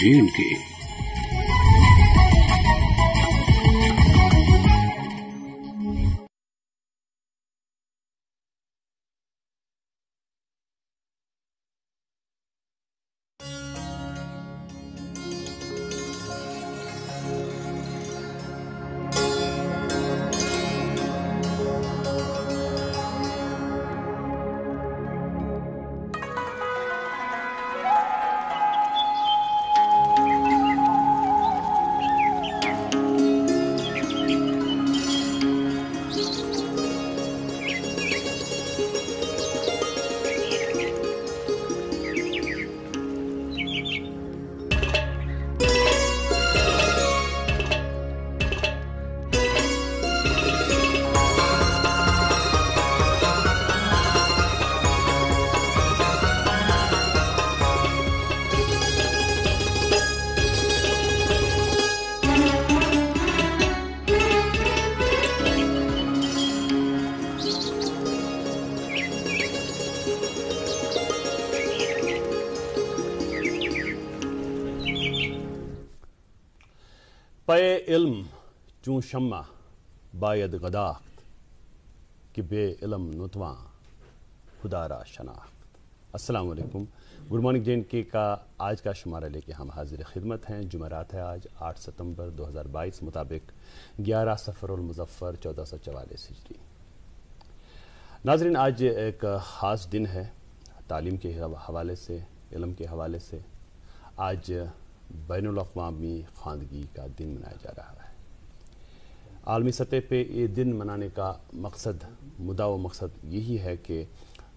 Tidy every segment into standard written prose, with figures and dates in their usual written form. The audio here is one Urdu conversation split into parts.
JNK। پے علم چون شمع باید غداخت کہ بے علم نتواں خدا را شناخت۔ السلام علیکم، گڈ مارننگ JNK کا آج کا شمارہ لے کے ہم حاضر خدمت ہیں۔ جمعرات ہے آج 8 ستمبر 2022 مطابق 11 صفر المظفر 1444 ہجری۔ ناظرین، آج ایک خاص دن ہے تعلیم کے حوالے سے، علم کے حوالے سے۔ آج بین الاقوامی خواندگی کا دن منایا جا رہا ہے۔ عالمی سطح پہ یہ دن منانے کا مقصد، مدعا و مقصد یہی ہے کہ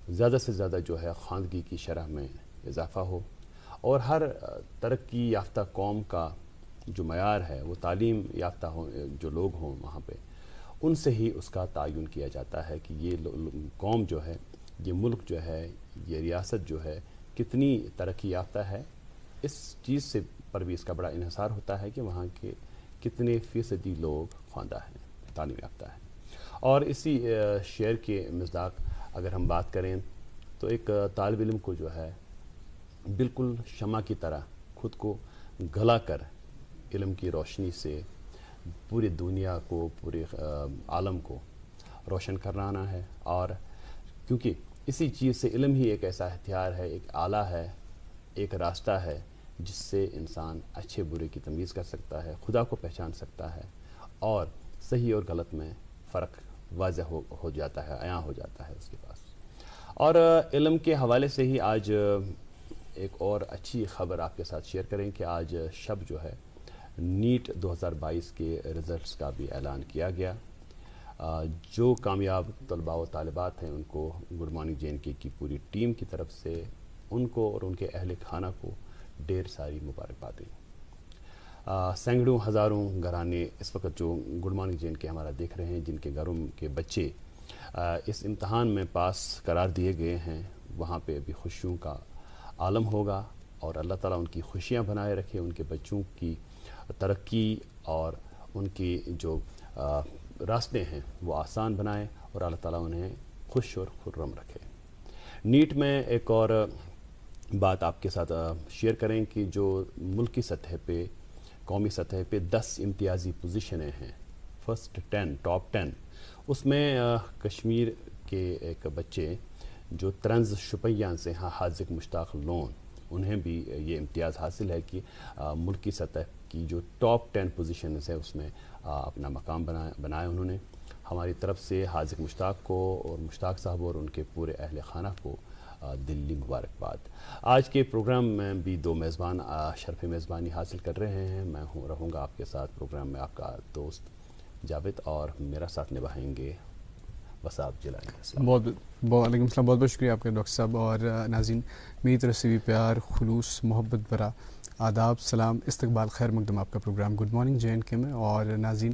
زیادہ سے زیادہ جو ہے خواندگی کی شرح میں اضافہ ہو، اور ہر ترقی یافتہ قوم کا جو معیار ہے وہ تعلیم یافتہ جو لوگ ہوں وہاں پہ، ان سے ہی اس کا تعین کیا جاتا ہے کہ یہ قوم جو ہے، یہ ملک جو ہے، یہ ریاست جو ہے کتنی ترقی یافتہ ہے۔ اس چیز سے پر بھی اس کا بڑا انحصار ہوتا ہے کہ وہاں کے کتنے فیصدی لوگ خواندہ ہیں، تعلیم یافتہ ہیں۔ اور اسی شعر کے مصداق اگر ہم بات کریں تو ایک طالب علم کو جو ہے بالکل شمع کی طرح خود کو گلا کر علم کی روشنی سے پوری دنیا کو، پورے عالم کو روشن کرانا ہے۔ اور کیونکہ اسی چیز سے علم ہی ایک ایسا ہتھیار ہے، ایک آلہ ہے، ایک راستہ ہے جس سے انسان اچھے برے کی تمیز کر سکتا ہے، خدا کو پہچان سکتا ہے، اور صحیح اور غلط میں فرق واضح ہو جاتا ہے، عیاں ہو جاتا ہے اس کے پاس۔ اور علم کے حوالے سے ہی آج ایک اور اچھی خبر آپ کے ساتھ شیئر کریں کہ آج شب جو ہے نیٹ 2022 کے رزلٹس کا بھی اعلان کیا گیا۔ جو کامیاب طلباء و طالبات ہیں ان کو گڈ مارننگ JNK کی پوری ٹیم کی طرف سے ان کو اور ان کے اہل خانہ کو ڈھیر ساری مبارکبادیں۔ سینکڑوں ہزاروں گھرانے اس وقت جو گڈ مارننگ JNK ہمارا دیکھ رہے ہیں، جن کے گھروں کے بچے اس امتحان میں پاس قرار دیے گئے ہیں، وہاں پہ ابھی خوشیوں کا عالم ہوگا، اور اللہ تعالیٰ ان کی خوشیاں بنائے رکھے، ان کے بچوں کی ترقی اور ان کی جو راستے ہیں وہ آسان بنائے، اور اللہ تعالیٰ انہیں خوش اور خرم رکھے۔ نیٹ میں ایک اور بات آپ کے ساتھ شیئر کریں کہ جو ملکی سطح پہ، قومی سطح پہ 10 امتیازی پوزیشنیں ہیں، فرسٹ 10، ٹاپ 10، اس میں کشمیر کے ایک بچے جو طرنز شپیان سے ہیں، حاذق مشتاق لون، انہیں بھی یہ امتیاز حاصل ہے کہ ملکی سطح کی جو ٹاپ 10 پوزیشنز ہے اس میں اپنا مقام بنایا انہوں نے۔ ہماری طرف سے حاذق مشتاق کو اور مشتاق صاحب اور ان کے پورے اہل خانہ کو دلی مبارکباد۔ آج کے پروگرام میں بھی 2 میزبان شرف میزبانی حاصل کر رہے ہیں۔ میں رہوں گا آپ کے ساتھ پروگرام میں، آپ کا دوست جاوید، اور میرا ساتھ نبھائیں گے وساب جیلانی۔ وعلیکم السلام، بہت بہت شکریہ آپ کے ڈاکٹر صاحب۔ اور ناظرین، میری طرف سے بھی پیار، خلوص، محبت بھرا آداب، سلام، استقبال، خیر مقدم آپ کا پروگرام گڈ مارننگ JNK میں۔ اور ناظرین،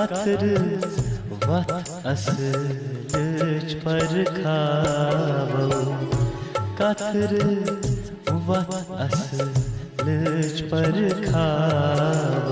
Katır vat asılıç parkavav Katır vat asılıç parkavav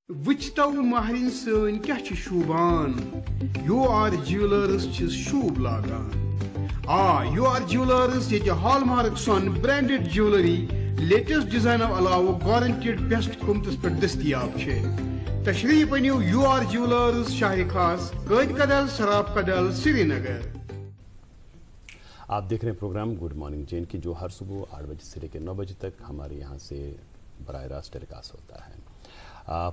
وچتو Mehreen سن کیا شوبان یو آر جیولرز شوب لاگان یو آر جیولرز یہ ہال مارک سون برانڈڈ جیولری لیٹسٹ ڈیزائن علاوہ گارنٹیڈ بیسٹ قیمتس پہ دستیاب تشریف انیو یو آر جیولرز شاہ خاص قید کدل سراب کدل سری نگر. آپ دیکھ رہے ہیں پروگرام گڈ مارننگ جین کی جو ہر صبح 8 بجے سے لے کے 9 بجے تک ہمارے یہاں سے براہ راست ٹیلی کاسٹ ہوتا ہے.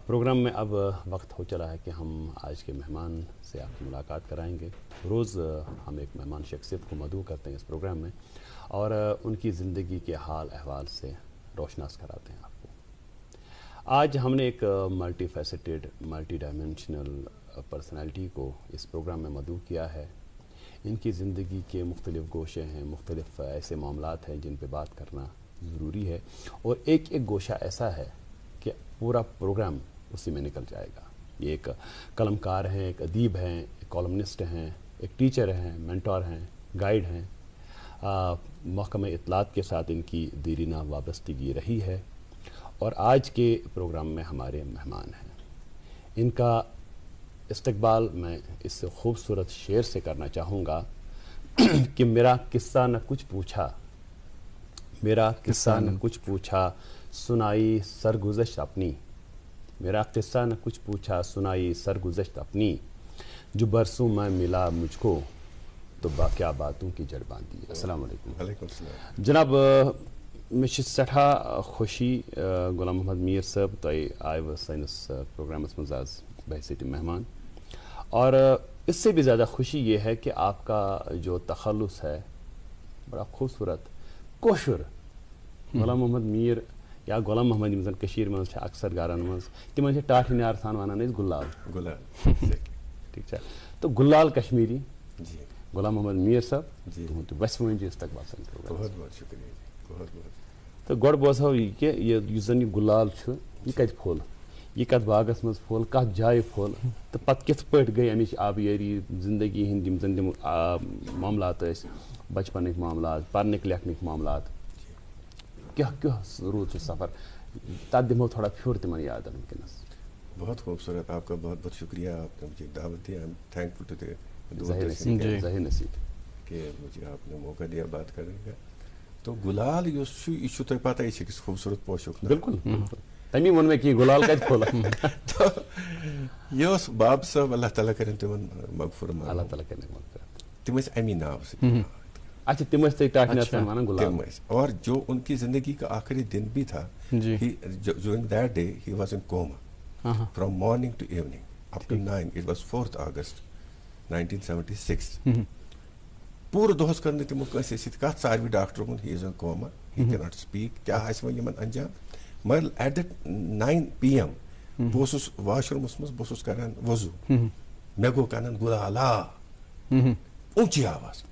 پروگرام میں اب وقت ہو چلا ہے کہ ہم آج کے مہمان سے آپ کی ملاقات کرائیں گے. روز ہم ایک مہمان شخصیت کو مدعو کرتے ہیں اس پروگرام میں اور ان کی زندگی کے حال احوال سے روشناس کراتے ہیں آپ کو. آج ہم نے ایک multi faceted multi dimensional personality کو اس پروگرام میں مدعو کیا ہے. ان کی زندگی کے مختلف گوشے ہیں, مختلف ایسے معاملات ہیں جن پہ بات کرنا ضروری ہے, اور ایک ایک گوشہ ایسا ہے کہ پورا پروگرام اسی میں نکل جائے گا. یہ ایک قلم کار ہیں, ایک ادیب ہیں, ایک کالمنسٹ ہیں, ایک ٹیچر ہیں, مینٹور ہیں, گائیڈ ہیں. محکمہ اطلاعات کے ساتھ ان کی دیرینہ وابستگی رہی ہے, اور آج کے پروگرام میں ہمارے مہمان ہیں. ان کا استقبال میں اس خوبصورت شعر سے کرنا چاہوں گا کہ میرا قصہ نہ کچھ پوچھا, میرا قصہ نہ کچھ پوچھا, سنائی سرگزشت اپنی. میرا قصہ نہ کچھ پوچھا, سنائی سرگزشت اپنی. جو برسوں میں ملا مجھ کو تو کیا باتوں کی جڑ باندھی. السلام علیکم. وعلیکم السلام. جناب مےٚ چھِ سٮ۪ٹھاہ خوشی غلام محمد میٖر صٲب تۄہہِ آیوٕ سٲنِس پروگرامس منٛز آز بحیثیت مہمان, اور اس سے بھی زیادہ خوشی یہ ہے کہ آپ کا جو تخلص ہے بڑا خوبصورت کوشر. غلام محمد میٖر یا غلام محمد یِم زن کٔشیٖرِ منٛز چھِ اکثر گرن منٛز تِمن چھِ ٹاٹھہِ نیار سان ونان أسۍ گُلال. ٹھیٖک چھا, تو گُلال کشمیری. جی غلام محمد میٖر صٲب جی تُہُنٛد وسوٲنۍ استقبال سٲنِس پروگرامس. بہت بہت شکریہ, بہت بہت. تو گۄڈٕ بوزہو یہِ کہِ یُس زن یہِ گُلال چھُ یہِ کتہِ پھوٚل, یہ کتھ باغس منٛز پھوٚل, کتھ جایہِ پھوٚل, تہٕ پتہٕ کِتھ پٲٹھۍ گٔے امِچ آبیٲری, زندگی ہٕنٛدۍ یِم زن تِم معاملات ٲسۍ, بچپنٕکۍ معاملات, پرنٕکۍ لیکھنٕکۍ معاملات, کیٛاہ روٗد سُہ سفر, تتھ دِمو تھوڑا پھیُر تِمن یادن وٕنکٮ۪نس. بہت خوبصورت, آپ کا بہت بہت شکریہ, آپ نے مجھے دعوت دی. I am thankful to Zaheer Naseeb کہ مجھے آپ نے موقع دیا بات کرنے کا. تو گلال یُس چھُ یہِ چھُ تۄہہِ پتہ, یہِ چھِ أکِس خوبصوٗرت پوشُک ناو. بالکل تمی ووٚن مےٚ کہِ گُلال کتہِ پھوٚل. تو یہِ اوس باب صٲب, اللہ تعالیٰ کٔرِنۍ تِمن مغفور, اللہ تعالیٰ کرنے مغفرت. تِم ٲسۍ امی ناو سۭتۍ. اچھا تِم ٲسۍ تۄہہِ ٹاٹھہِ نیار سان ونان گُلال. تِم ٲسۍ, اور جو ان کی زندگی کا آخری دن بھی تھا, during that day he was in coma from morning to evening up to 9. It was 4th August 1976. پوٗرٕ دۄہس کٔر نہٕ تِمو کٲنٛسے سۭتۍ کتھ, ساروٕے ڈاکٹر ووٚن he is in coma, he cannot speak, کیٛاہ آسہِ وۄنۍ یِمن انجام. مگر ایٹ دیٹ 9 PM بہٕ اوسُس واش روٗمس منٛز, بہٕ اوسُس کران وضوٗ, مےٚ گوٚو کنن گُلالا اونچی آواز.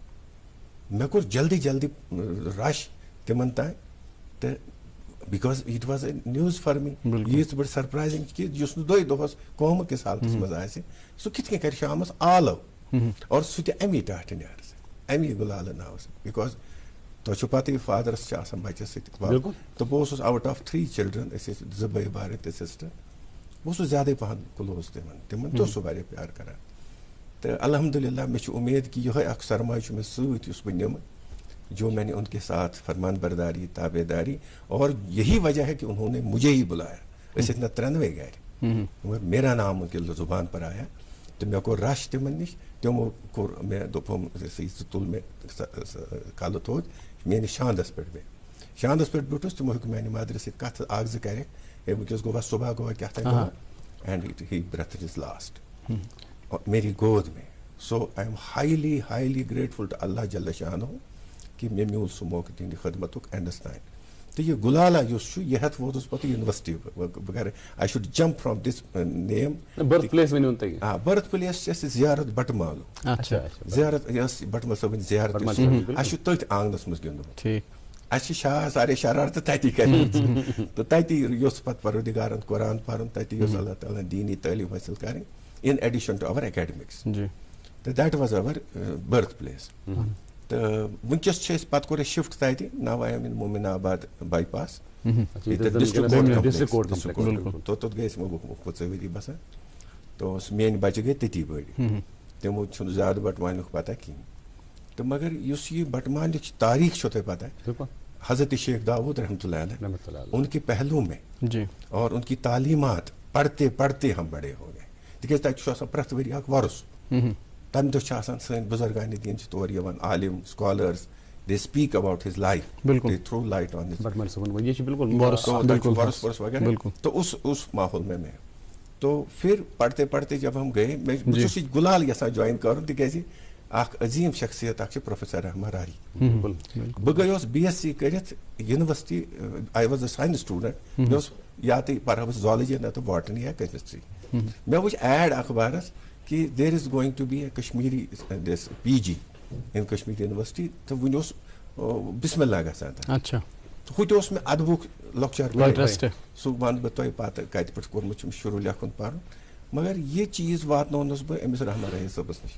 مےٚ کوٚر جلدی جلدی رش تِمن تانۍ, تہٕ because it was a news for me, ییٖژ بٔڑ سرپرایزنگ کہ یُس نہٕ دۄہے دۄہس کومہٕ کِس حالتس منٛز آسہِ سُہ کِتھ کٔنۍ کرِ شامس آلو, اور سُہ تہِ امی ٹاٹھہِ نیارٕ سۭتۍ, امی گُلالہٕ ناوٕ سۭتۍ. بیکاز تۄہہِ چھُو پتہٕ فادرس چھِ آسان بچس سۭتۍ, تہٕ بہٕ اوسُس آوُٹ آف 3 children, أسۍ ٲسۍ 2 بٲے بارٕنۍ تہٕ سسٹر. بہٕ اوسُس زیادے پہن کلوز تِمن تہِ اوس سُہ واریاہ پیار کران. تہٕ الحمدللہ مےٚ چھِ اُمید کہ یِہوے اکھ سرمایہِ چھُ مےٚ سۭتۍ یُس بہٕ نِمہٕ, جو میں نے ان کے ساتھ فرمان برداری, تابع داری, اور یہی وجہ ہے کہ انہوں نے مجھے ہی بلایا. أسۍ ٲسۍ نہ 3 گرِ, مگر میرا نام ان کی زبان پر آیا, تو مےٚ کوٚر رش تِمن نِش. تِمو کوٚر مےٚ دوٚپُم ژٕ تُل مےٚ کلہٕ تھوٚد, میٲنِس شاندس پٮ۪ٹھ بیٚہہ. شاندس پٮ۪ٹھ بیوٗٹھُس, تِمو ہیوٚک میانہِ مدرِ سۭتۍ کتھ اکھ زٕ کرٮ۪کھ, ہے وٕنکیٚس گوٚوا صبح گوٚوا کیٛاہ تام گوٚوا, and he breath is last میری گود میں. So I am highly grateful to Allah جل شانہ کہ مےٚ میوٗل سُہ موقعہٕ تِہنٛدِ خدمتُک اینڈس تانۍ. تہٕ یہِ گُلالا یُس چھُ یہِ ہٮ۪تھ ووتُس پتہٕ یونیورسٹی. بہٕ کرٕ I should jump from this name. Birth place ؤنِو تُہۍ. برتھ پلیس چھِ اَسہِ زیارت بٹہٕ مالوٗ. زیارت یہِ ٲس بٹہٕ مال صٲبٕنۍ زیارت, اَسہِ چھُ تٔتھۍ آنٛگنس منٛز گِنٛدُن. اَسہِ چھِ سارے شرارتہٕ تتی کٔرمٕژ, تہٕ تتی یوٚژھ پتہٕ پروردِگارن قرآن پرُن, تتی یوٚژھ اللہ تعالیٰ ہن دیٖنی تعلیٖم حٲصِل کرٕنۍ in addition to our academics. تہٕ that was our birth place. تہٕ وٕنکٮ۪س چھِ أسۍ, پتہٕ کوٚر اَسہِ شفٹ تتہِ, نو آی ایم ان مومن آباد بائی پاس, ڈسٹرکٹ کورٹ توٚت گٔے أسۍ 25 ؤری بسان. تو میٲنۍ بچہِ گٔے تٔتی بٔڑۍ, تِمو چھُنہٕ زیادٕ بٹہٕ پتہ کِہینۍ. تہٕ مگر یُس یہِ بٹہٕ مالِچ تاریخ چھو تۄہہِ پتہ, حضرت شیخ داؤد رحمۃ اللہ علیہ, ان کے پہلو میں اور ان کی تعلیمات پڑھتے پڑھتے ہم بڑے ہو گئے. تِکیٛازِ تتہِ چھُ آسان پرٛٮ۪تھ ؤری اکھ وۄرُس. تمہِ دۄہ چھِ آسان سٲنۍ بُزرگانہِ دیٖن چھِ تور یِوان, عالِم scholars, they speak about his life, they throw light on وۄرُس وغیرہ. تو اس ماحول میں تو پھر پڑھتے پڑھتے جب ہم گئے, میں چھُس یہِ گُلال یژھان جوین کرُن, تِکیٛازِ اکھ عظیٖم شخصیت اکھ چھِ پروفیسر رحمان راری. بہٕ گٔیوس BSc کٔرِتھ university, I was a science student, مےٚ اوس یا تو پرہا بہٕ زالجی نہ تو باٹنی یا کیمسٹری. مےٚ وٕچھ ایڈ اخبارس کہ there is going to be a Kashmiri this PG in Kashmir university تہٕ وٕنہِ اوس بسم اللہ گژھان تتھ. اچھا. ہُہ تہِ اوس مےٚ ادبُک لۄکچار سُہ وَنہٕ بہٕ تۄہہِ پتہٕ کتہِ پٮ۪ٹھ کوٚرمُت چھُم شروٗع لیکھُن پرُن. مگر یہِ چیٖز واتنوونَس بہٕ أمِس رحمان راہی صٲبس نِش.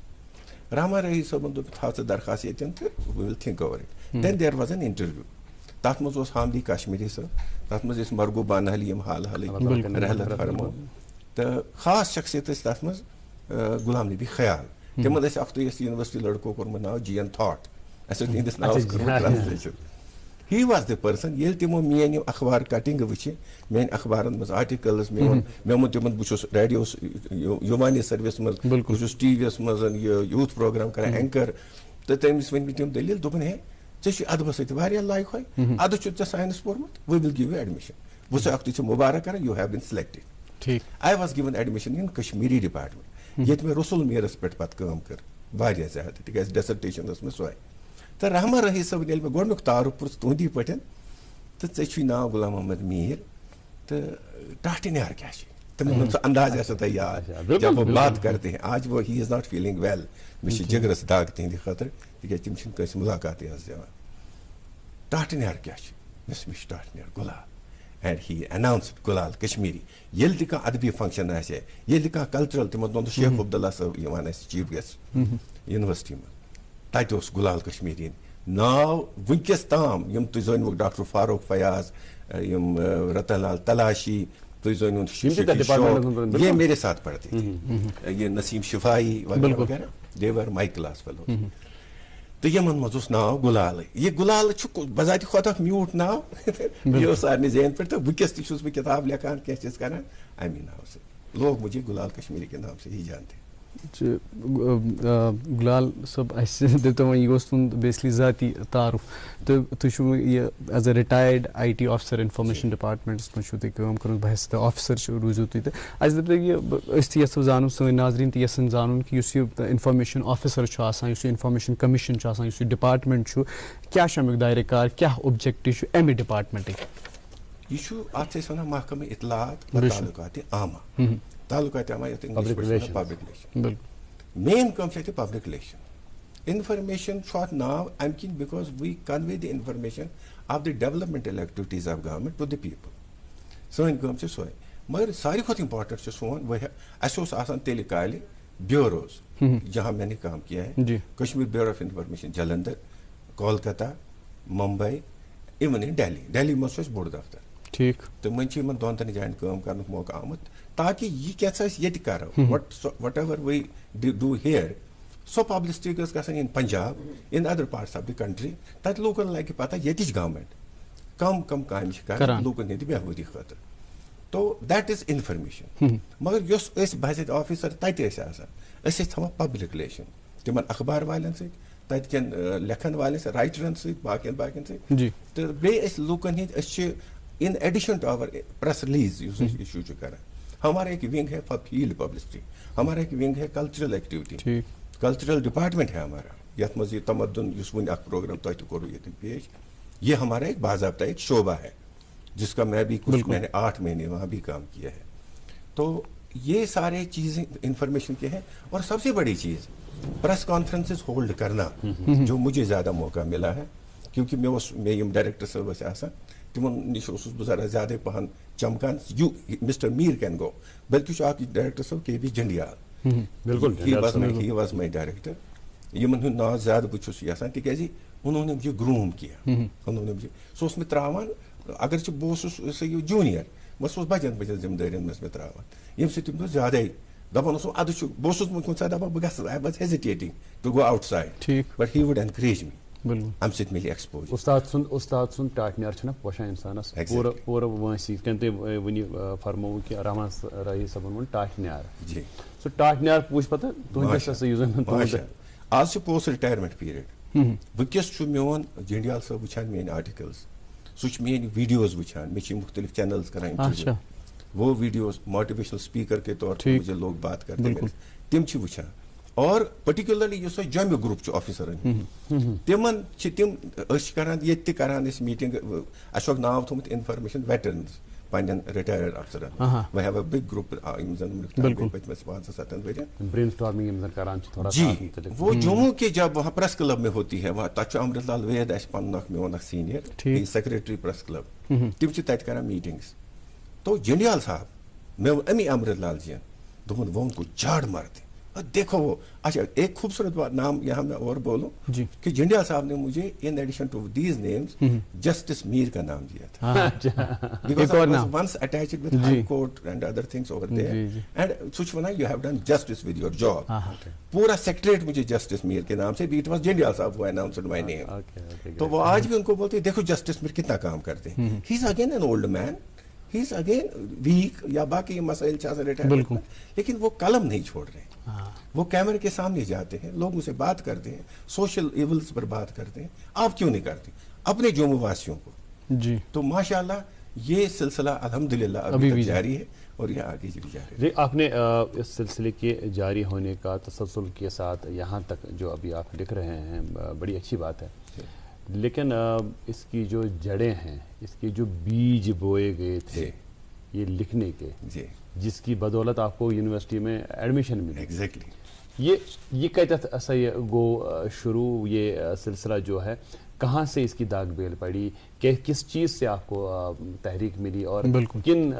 رحمان راہی صٲبن دوٚپ تھاو ژٕ درخاست ییٚتٮ۪ن تہٕ we will think over it. Then there was an interview. تتھ منٛز اوس حامدی کشمیری صٲب, تتھ منٛز ٲسۍ مرغوب بانحالی یِم حال حالٕے رحلت فرمو, تہٕ خاص شخصیت ٲسۍ تتھ منٛز غلام نبی خیال. تِمن ٲسۍ اکھتُے ٲسۍ یونیورسٹی لڑکو کوٚرمُت ناو GN Thought. اَسہِ اوس تِہنٛدِس ناوس کوٚرمُت translation. He was the person. ییٚلہِ تِمو میٲنۍ یِم اخبار کٹنگہٕ وٕچھِ, میٲنۍ اخبارن منٛز آرٹِکلز, مےٚ ووٚن تِمن بہٕ چھُس ریڈیو یومانی سٔروِس منٛز, بہٕ چھُس TV یس منٛز یہِ یوٗتھ پروگرام کران اینکر. تہٕ تٔمِس ؤنۍ مےٚ تِم دٔلیٖل, دوٚپُن ہے ژےٚ چھُے ادبس سۭتۍ واریاہ لایق ہوے, ادٕ چھُ ژےٚ ساینس پوٚرمُت, وی ول گیو یوٗ ایڈمِشن. بہٕ چھُسے اکھتُے ژےٚ مُبارک کران, you have been selected. I was given admission in Kashmiri department, ییٚتہِ مےٚ رسول میٖرس پٮ۪ٹھ پتہٕ کٲم کٔر واریاہ زیادٕ, تِکیازِ ڈیسرٹیشن ٲس مےٚ سۄے. تہٕ رحمان راہی صٲبن ییٚلہِ مےٚ گۄڈنیُک تعارُف پوٚرُس تُہنٛدی پٲٹھۍ تہٕ ژےٚ چھُے ناو غلام محمد میٖر تہٕ ٹاٹہِ نیار کیٛاہ چھُے, تِمن ہُنٛد سُہ انداز آسیو تۄہہِ یاد. جب وہ بات کرتے ہیں آج وہ ہی از ناٹ فیلنگ ویل, مےٚ چھِ جگرس دگ تِہنٛدِ خٲطرٕ, تِکیازِ تِم چھِنہٕ کٲنٛسہِ مُلاقاتٕے حظ دِوان. ٹاٹہِ نیار کیٛاہ چھُ؟ مےٚ چھُ ٹاٹہِ نیار Gulal. And he announced Gulal Kashmiri. ییٚلہِ تہِ کانٛہہ ادبی فنکشن آسہِ ہے, ییٚلہِ تہِ کانٛہہ کلچرل, تِمن دۄہن شیخ عبداللہ صٲب یِوان اَسہِ چیٖف گیسٹ یونیورسٹی منٛز, تتہِ اوس گُلال کشمیٖری ناو وٕنکیٚس تام. یِم تُہۍ زٲنۍوُکھ ڈاکٹر فاروق فیاض, یِم رتن لال تلاشی, تُہۍ زٲنۍوُن یہ میرے ساتھ پڑھتے تھے, یہ نسیم شفائی وغیرہ وغیرہ, دے ور مائی کلاس فیلوز. تہٕ یِمن منٛز اوس ناو گُلالٕے. یہِ گُلال چھُ بذاتِ خۄد اکھ میوٗٹھ ناو, یہِ اوس سارنٕے ذہن پٮ۪ٹھ. تہٕ وٕنکیٚس تہِ چھُس بہٕ کِتاب لیکھان, کینٛہہ چیٖز کران امی ناو سۭتۍ. لوگ مجھے گُلال کشمیٖری کے نام سے ہی جانتے. گُلال صٲب, اَسہِ دِتو وۄنۍ, یہِ اوس تُہُنٛد بیسکلی ذاتی تعارُف, تہٕ تُہۍ چھِو یہِ as a retired IT officer information departments منٛز چھُو تُہۍ کٲم کٔرمٕژ, بحث تہٕ آفسر چھُ روٗزِو تُہۍ. تہٕ اَسہِ دَپیو یہِ أسۍ تہِ یژھو زانُن, سٲنۍ ناظریٖن تہِ یژھن زانُن کہِ یُس یہِ اِنفارمیشن آفِسر چھُ آسان, یُس یہِ اِنفارمیشن کٔمِشن چھُ آسان, یُس یہِ ڈپارٹمنٹ چھُ, کیٛاہ چھُ امیُک دایرٕ کار, کیٛاہ اوبجیکٹِو چھُ امہِ ڈپارٹمنٹٕکۍ؟ یہِ چھُ اتھ چھِ أسۍ وَنان محکمہٕ اطلاعات و تعلقاتِ عامہ. تعلقاتِ عامہ یتھ انگلش پٲٹھۍ وَنان پبلک ریلیشن. مین کٲم چھِ اَتہِ پبلک ریلیشن. انفارمیشن چھُ اتھ ناو امہِ کِنۍ because we convey the information of the developmental activities of government to the people. سٲنۍ کٲم چھِ سۄے. مگر ساروی کھۄتہٕ امپارٹنٹ چھُ سون, اَسہِ اوس آسان تیٚلہِ کالہِ بیوروز, جہاں میں نے کام کیا ہے, Kashmir bureau of information Jalandhar, Kolkata, Mumbai, even in Delhi منٛز چھُ اَسہِ بوٚڑ دفتر. ٹھیٖک. تہٕ وۄنۍ چھِ یِمن دۄن ترٛٮ۪ن جاین کٲم کرنُک موقعہٕ آمُت, تاکہِ یہِ کیٛاہ أسۍ ییٚتہِ کرو, whatever we do here, سۄ پبلسٹی گٔژھ گژھٕنۍ in Punjab, in other parts of the country. تتہِ لوٗکن لگہِ پتہ ییٚتِچ گورمنٹ کم کم کامہِ چھِ کران لوٗکن ہٕنٛدِ بہبوٗدی خٲطرٕ. تو دیٹ از انفارمیشن. مگر یۄس أسۍ بحث آفیسر تتہِ ٲسۍ آسان, أسۍ ٲسۍ تھاوان پبلک ریلیشن تِمن اخبار والٮ۪ن سۭتۍ, تتہِ کٮ۪ن لیکھن والٮ۪ن سۭتۍ, رایٹرن سۭتۍ, باقین سۭتۍ. تہٕ بیٚیہِ ٲسۍ لوٗکن ہٕنٛدۍ, أسۍ چھِ in addition to our press release یُس أسۍ issue چھِ کران, ہمارا ایک ونگ ہے فار فیلڈ پبلسٹی, ہمارا ایک ونگ ہے کلچرل ایکٹیویٹی, کلچرل ڈپارٹمنٹ ہے ہمارا, یتھ منٛز یہ تمدن یُس وۄنۍ اکھ پروگرام تۄہہِ تہِ کوٚروٕ ییٚتہِ پیش, یہ ہمارا ایک باضابطہ ایک شعبہ ہے جس کا میں بھی میں نے 8 مہینے وہاں بھی کام کیا ہے. تو یہ سارے چیزیں انفارمیشن کے ہیں. اور سب سے بڑی چیز پریس کانفرنسز ہولڈ کرنا, جو مجھے زیادہ موقع ملا ہے, کیونکہ میں یم ڈائریکٹر صٲب ٲسۍ آسان, تِمن نِش اوسُس بہٕ ذرا زیادے پہن چمکان. مسٹر میٖر کین گو, بلکہ چھُ اکھ ڈائریکٹر صٲب KB Jandial, he was my director. یِمن ہُنٛد ناو زیادٕ بہٕ چھُس یژھان, تِکیازِ انہوں نے مجھے گروم کیا, انہوں نے مجھے, سُہ اوس مےٚ تراوان, اگرچہِ بہٕ اوسُس جوٗنیر, مگر سُہ اوس بجن ذمہٕ دٲرین منٛز مےٚ تراوان, ییٚمہِ سۭتۍ تٔمۍ دوٚپ زیادے دپان اوسُم ادٕ چھُ, بہٕ اوسُس کُنہِ ساتہٕ دپان بہٕ گژھٕ, I was hesitating to go outside, but he would encourage me. امہِ سۭتۍ مِلہِ ایکسپوجر. استاد سُنٛد ٹاٹہِ چھُنہ پوشان اِنسانس پوٗرٕ وٲنٛسی, یِتھ کٔنۍ تُہۍ وٕنہِ فرمووُ کہِ رحمان راہی صٲبن ووٚن ٹاٹہِ نیار. جی, سُہ ٹاٹہِ نیار پوٗچھ پتہٕ تُہنٛدِس ہسا یُس زن آز چھُ پوسٹ رِٹایرمنٹ پیٖریڈ. وٕنکیٚس چھُ میون جنڈیال صٲب وٕچھان میٲنۍ آرٹِکلز, سُہ چھُ میٲنۍ ویٖڈیوز وٕچھان, مےٚ چھِ مختلف چینلز کران انٹرویو, وہ ویڈیوز موٹیویشنل اسپیکر کے طور پر مجھے لوگ بات کرتے ہیں, تم چھِ وٕچھان. اور پٔٹِکیوٗلرلی یُس اَسہِ جۄمہِ گرُپ چھُ آفِسرن ہُنٛد, تِمن چھِ تِم, أسۍ چھِ کران ییٚتہِ تہِ کران أسۍ میٖٹنگ, اَسہِ چھُکھ ناو تھوٚمُت انفارمیشن ویٹرنز, پنن ریٹائرڈ افسرن we have a big group یم زن پتمس 5-7 ؤرین برین سٹارمنگ یم زن کران چھ تھوڑا جی وہ جموں کے جب وہاں پریس کلب میں ہوتی ہے وہاں تک امرت لال وید اس پن میون اخ سینئر سیکریٹری پریس کلب تم چھ تت کران میٹنگس تو جنڈیال صاحب میں امی امرت لال جی دون وہ ان کو جھاڑ مارتے دیکھو وہ اچھا ایک خوبصورت بات نام یہاں میں اور بولوں کہ جنڈیال صاحب نے مجھے in addition to these names justice Mir کا نام دیا تھا because I was once attached with high court and other things over there and سوچ ونا you have done justice with your job پورا سیکریٹریٹ مجھے جسٹس میر کے نام سے it was جنڈیال صاحب who announced my name تو وہ آج بھی ان کو بولتے ہیں دیکھو جسٹس میر کتنا کام کرتے ہیں he is again an old man he is again weak یا باقی مسائل چاہتے رہتے ہیں لیکن وہ قلم نہیں چھوڑ رہے وہ کیمرے کے سامنے جاتے ہیں لوگوں سے بات کرتے ہیں سوشل ایولز پر بات کرتے ہیں آپ کیوں نہیں کرتے اپنے جموں واسیوں کو جی تو ماشاءاللہ یہ سلسلہ الحمدللہ ابھی تک جاری ہے اور یہ آگے بھی جاری ہے. آپ نے اس سلسلے کے جاری ہونے کا تسلسل کے ساتھ یہاں تک جو ابھی آپ لکھ رہے ہیں بڑی اچھی بات ہے لیکن اس کی جو جڑیں ہیں اس کے جو بیج بوئے گئے تھے یہ لکھنے کے جس کی بدولت آپ کو یونیورسٹی میں ایڈمیشن ملی ایگزیکٹلی یہ کہتا ایسا گو شروع یہ سلسلہ جو ہے کہاں سے اس کی داغ بیل پڑی کہ کس چیز سے آپ کو تحریک ملی اور کن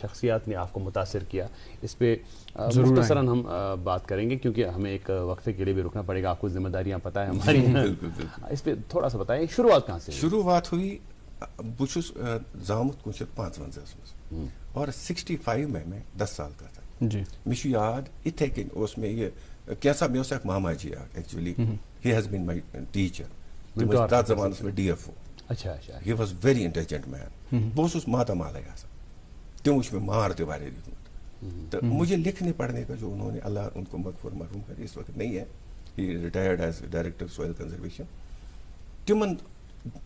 شخصیات نے آپ کو متاثر کیا اس پہ مختصراً ہم بات کریں گے کیونکہ ہمیں ایک وقفے کے لیے بھی رکنا پڑے گا آپ کو ذمہ داریاں پتہ ہے ہماری اس پہ تھوڑا سا بتائیں شروعات کہاں سے شروعات ہوئی بچس زامت 1950 اور 65 میں 10 سال کا تھا جی مجھے یاد اتھے کن اس میں یہ کیسا میں اس ایک ماما جی actually he has been my teacher تات زمانس میں ڈی ایف او اچھا he was very intelligent man بہت اس ماتامالا تم اس میں مار تہ واریاہ لکھمت تو مجھے لکھنے پڑھنے کا جو انہوں نے اللہ ان کو مغفور مرحوم کرے اس وقت نہیں ہے he retired as director soil conservation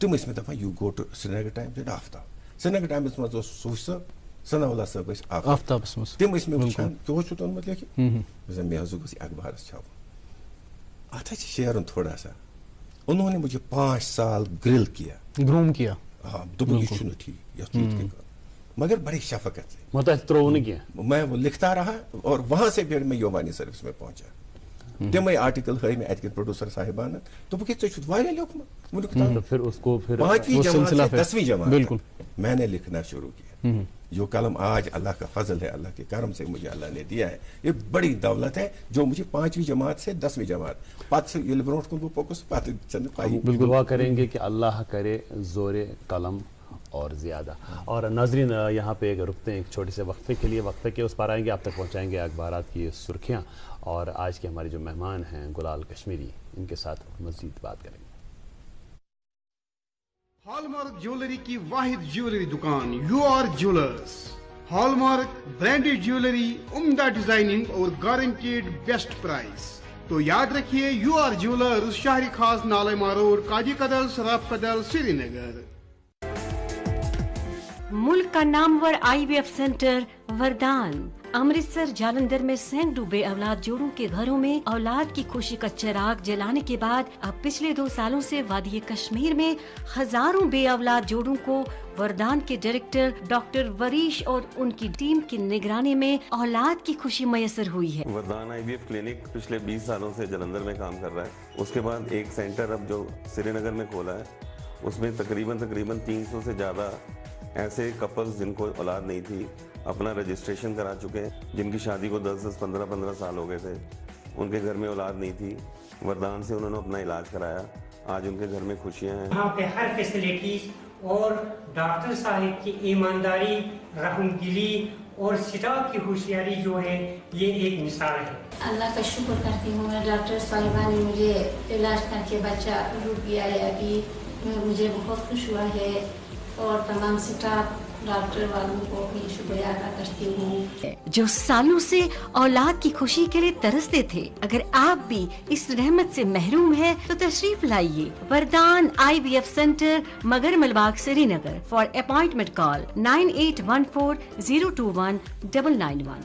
تم اس میں دفعہ you go to Srinagar Times Aftab Srinagar Times مز صوفی صاحب ثنا اللہ صاحب آفتاب تم اس میں وچھان کیوں چھو تونمت لیکھت مے حظ گوٚژھ اخبارس چھاپُن اتھ چھِ شیرُن تھوڑا سا انہوں نے مجھے 5 سال گرل کیا گروم کیا ہاں دوٚپُکھ یہِ چھُنہٕ ٹھیٖک یتھ کِتھ مگر بڑی شفقت سے میں وہ لکھتا رہا اور وہاں سے پھر میں یومانی سروس میں پہنچا تمے آرٹیکل ہائی میں اتکن پروڈیوسر صاحبان تو بہ ژے چھُتھ واریاہ لیوکھمت پھر اس کو پھر 5ویں جماعت سے 10ویں جماعت میں نے لکھنا شروع کیا جو قلم آج اللہ کا فضل ہے اللہ کے کرم سے مجھے اللہ نے دیا ہے یہ بڑی دولت ہے جو مجھے 5ویں جماعت سے 10ویں جماعت پتہ سے یہ برونٹ کن پوکس پتہ چن پائی دعا کریں گے کہ اللہ کرے زور قلم اور زیادہ. اور ناظرین یہاں پہ رکتے ہیں ایک چھوٹے سے وقفے کے لیے وقفے کے اس پار آئیں گے آپ تک پہنچائیں گے اخبارات کی سرخیاں اور آج کے ہمارے جو مہمان ہیں گلال کشمیری ان کے ساتھ مزید بات کریں گے. ہال مارک جیولری کی واحد جیولری دکان U R jewellers. Hallmark branded jewellery عمدہ ڈیزائننگ اور گارنٹیڈ بیسٹ پرائز. تو یاد رکھیے یو آر جیولرز شہری خاص نالما روڈ کاجی کدل سراف کدل سری نگر. ملک کا نامور IVF سینٹر وردان امرتسر جالندھر میں سینکڑوں بے اولاد جوڑوں کے گھروں میں اولاد کی خوشی کا چراغ جلانے کے بعد اب پچھلے 2 سالوں سے وادی کشمیر میں ہزاروں بے اولاد جوڑوں کو وردان کے ڈائریکٹر ڈاکٹر وریش اور ان کی ٹیم کی نگرانی میں اولاد کی خوشی میسر ہوئی ہے. وردان IVF کلینک پچھلے 20 سالوں سے جلندھر میں کام کر رہا ہے. اس کے بعد ایک سینٹر اب جو سری نگر میں کھولا ہے اس میں تقریباً 300 سے زیادہ ایسے کپلز جن کو اولاد نہیں تھی اپنا رجسٹریشن کرا چکے ہیں. جن کی شادی کو 10-15 سال ہو گئے تھے ان کے گھر میں اولاد نہیں تھی وردان سے انہوں نے اپنا علاج کرایا. آج ان کے گھر میں خوشیاں ہیں. یہاں پہ ہر فیسلٹی اور ڈاکٹر صاحب کی ایمانداری رحم دلی اور اسٹاف کی ہوشیاری جو ہے یہ ایک مثال ہے. اللہ کا شکر کرتی ہوں ڈاکٹر صاحبہ نے مجھے علاج کر کے بچہ روک گیا ہے. ابھی مجھے بہت خوش ہوا ہے اور تمام سٹاف ڈاکٹر والوں کو بھی شکریہ ادا کرتی ہوں جو سالوں سے اولاد کی خوشی کے لیے ترستے تھے. اگر آپ بھی اس رحمت سے محروم ہیں تو تشریف لائیے وردان IVF سینٹر مگر Malbagh Srinagar. For appointment call 9814 021 991.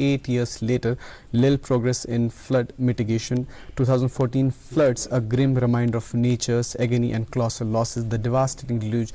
8 years later, little progress in flood mitigation. 2014 floods, a grim reminder of nature's agony and colossal losses. The devastating deluge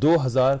2000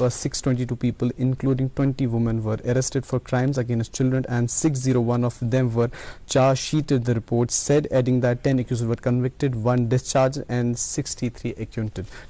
622 people including 20 women were arrested for crimes against children and 601 of them were charge sheeted, the report said, adding that 10 accused were convicted, 1 discharged and 63 acquitted।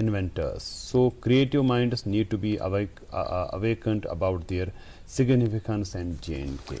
inventors, so creative minds need to be awakened about their significance and JNK।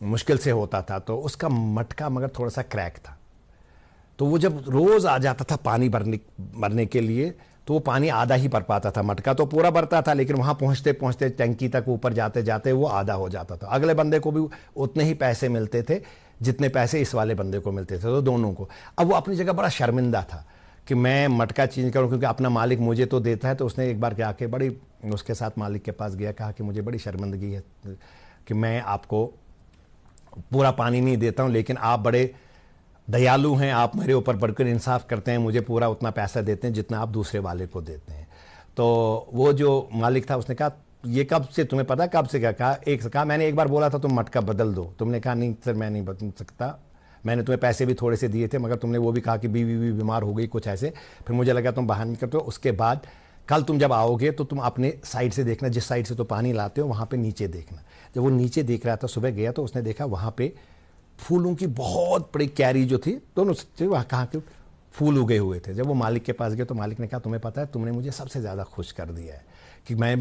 مشکل سے ہوتا تھا, تو اس کا مٹکا مگر تھوڑا سا کریک تھا, تو وہ جب روز آ جاتا تھا پانی بھرنے کے لیے تو وہ پانی آدھا ہی بھر پاتا تھا. مٹکا تو پورا بھرتا تھا لیکن وہاں پہنچتے پہنچتے ٹینکی تک اوپر جاتے جاتے وہ آدھا ہو جاتا تھا. اگلے بندے کو بھی اتنے ہی پیسے ملتے تھے جتنے پیسے اس والے بندے کو ملتے تھے, تو دونوں کو. اب وہ اپنی جگہ بڑا شرمندہ تھا کہ میں مٹکا چینج کروں کیونکہ اپنا مالک مجھے تو دیتا ہے. تو اس نے ایک بار کیا کہ بڑی اس کے ساتھ مالک کے پاس گیا, کہا کہ مجھے بڑی شرمندگی ہے کہ میں آپ کو پورا پانی نہیں دیتا ہوں, لیکن آپ بڑے دیالو ہیں, آپ میرے اوپر بڑھ کر انصاف کرتے ہیں, مجھے پورا اتنا پیسہ دیتے ہیں جتنا آپ دوسرے والے کو دیتے ہیں. تو وہ جو مالک تھا اس نے کہا یہ کب سے تمہیں پتا کب سے, کیا کہا میں نے ایک بار بولا تھا تم مٹکا بدل دو. تم نے کہا نہیں سر میں نہیں بدل سکتا, میں نے تمہیں پیسے بھی تھوڑے سے دیے تھے مگر تم نے وہ بھی کہا کہ بیوی بیمار ہو گئی کچھ ایسے, پھر مجھے لگا تم باہر نہیں کرتے ہو. اس کے بعد کل تم جب آؤ گے تو تم اپنے سائڈ سے دیکھنا, جس سائڈ سے تو پانی لاتے ہو وہاں پہ نیچے دیکھنا. جب وہ نیچے دیکھ رہا تھا صبح گیا تو اس نے دیکھا وہاں پہ پھولوں کی بہت بڑی کیری جو تھی دونوں سے وہاں کہاں کے پھول اگے ہوئے تھے. جب وہ مالک کے پاس گئے تو مالک نے کہا تمہیں پتہ ہے تم نے مجھے سب سے زیادہ خوش کر دیا ہے کہ میں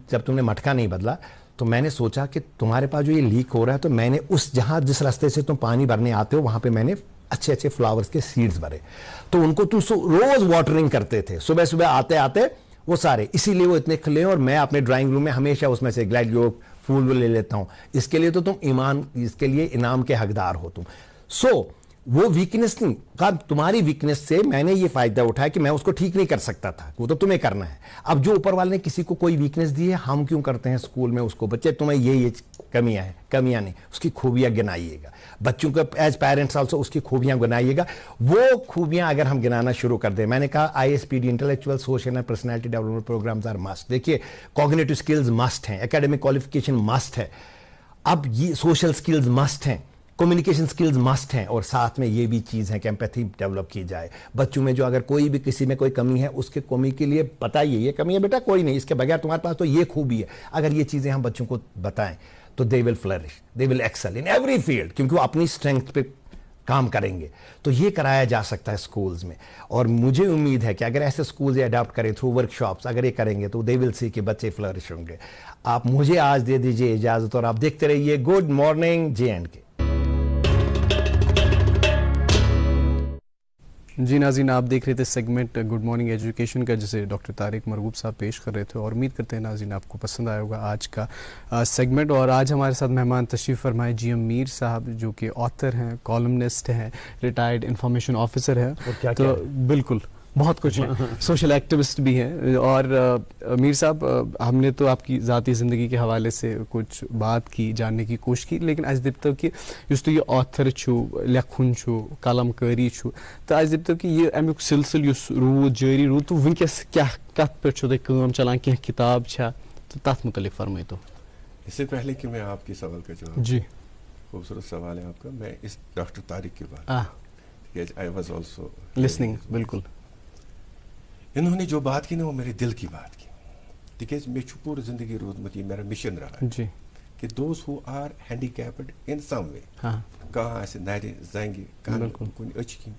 جب تم نے مٹکا نہیں بدلا تو میں نے سوچا کہ تمہارے پاس جو یہ لیک ہو رہا ہے تو میں نے جس راستے سے تم پانی بھرنے آتے ہو وہاں پہ میں نے اچھے اچھے فلاورز کے سیڈز بھرے, تو ان کو تم روز واٹرنگ کرتے تھے صبح صبح آتے آتے وہ سارے, اسی لیے وہ اتنے کھلے. اور میں اپنے ڈرائنگ روم میں ہمیشہ اس میں سے گلیڈ جو پھول لے لیتا ہوں, اس کے لیے تو تم اس کے لیے انعام کے حقدار ہو تم. سو وہ ویکنس نہیں کہا, تمہاری ویکنس سے میں نے یہ فائدہ اٹھایا کہ میں اس کو ٹھیک نہیں کر سکتا تھا, وہ تو تمہیں کرنا ہے. اب جو اوپر والے نے کسی کو کوئی ویکنس دی ہے ہم کیوں کرتے ہیں اسکول میں اس کو, بچے تمہیں یہ کمیاں نہیں, اس کی خوبیاں گنائیے گا. بچوں کو ایز پیرنٹس آلسو اس کی خوبیاں گنائیے گا. وہ خوبیاں اگر ہم گنانا شروع کر دیں, میں نے کہا I S P D intellectual social and personality development programmes are must. دیکھیے کوگنیٹو اسکلز مسٹ ہیں, اکیڈمک کوالیفیکیشن مسٹ ہے, اب یہ سوشل اسکلز مسٹ ہیں, کمیونیکیشن سکلز مسٹ ہیں, اور ساتھ میں یہ بھی چیز ہے کہ ایمپیتھی ڈیولپ کی جائے. بچوں میں جو اگر کوئی بھی کسی میں کوئی کمی ہے اس کے کمی کے لیے بتائیے یہ کمی ہے بیٹا کوئی نہیں, اس کے بغیر تمہارے پاس تو یہ خوبی ہے. اگر یہ چیزیں ہم بچوں کو بتائیں تو they will flourish, they will excel in every field, کیونکہ وہ اپنی اسٹرینتھ پہ کام کریں گے. تو یہ کرایا جا سکتا ہے اسکولز میں, اور مجھے امید ہے کہ اگر ایسے اسکولز یہ اڈاپٹ کریں تھرو ورک شاپس, اگر یہ کریں گے تو دے ول سی کہ بچے فلرش ہوں گے. آپ مجھے آج دے دیجیے اجازت اور آپ دیکھتے رہیے گڈ مارننگ JNK. جی ناظرین, آپ دیکھ رہے تھے سیگمنٹ گڈ مارننگ ایجوکیشن کا جسے ڈاکٹر طارق مرغوب صاحب پیش کر رہے تھے, اور امید کرتے ہیں ناظرین آپ کو پسند آیا ہوگا آج کا سیگمنٹ. اور آج ہمارے ساتھ مہمان تشریف فرمائے GM میر صاحب جو کہ آتھر ہیں, کالمنسٹ ہیں, ریٹائرڈ انفارمیشن آفیسر ہیں, تو بالکل بہت کچھ ہیں, سوشل ایکٹیوسٹ بھی ہیں. اور میر صاحب ہم نے تو آپ کی ذاتی زندگی کے حوالے سے کچھ بات کی, جاننے کی کوشش کی, لیکن اج دپتو کہ یس تو یہ آتھر چھو, لکھن چھو, قلم کاری چھو, تو اج دپتو کہ یہ امیک سلسل یس رود جاری رود, تو ونکس کیا کت پہ چھو تہ کام چلان, کی کتاب چھا, تو تات متعلق فرمائی. تو اس سے پہلے کہ میں آپ کے سوال کا جواب, جی خوبصورت سوال ہے آپ کا, میں اس ڈاکٹر طارق کے بعد آئی واز آلسو لسننگ, بالکل انہوں نے جو بات کی نا وہ میرے دل کی بات کی, تکیاز میں چھو پور زندگی روزمت یہ میرا مشن رہا جی, کہ دوز ہو آر ہینڈیکیپڈ ان سم وے, کہاں ایسے نارے زنگی کہاں کن اچ کی,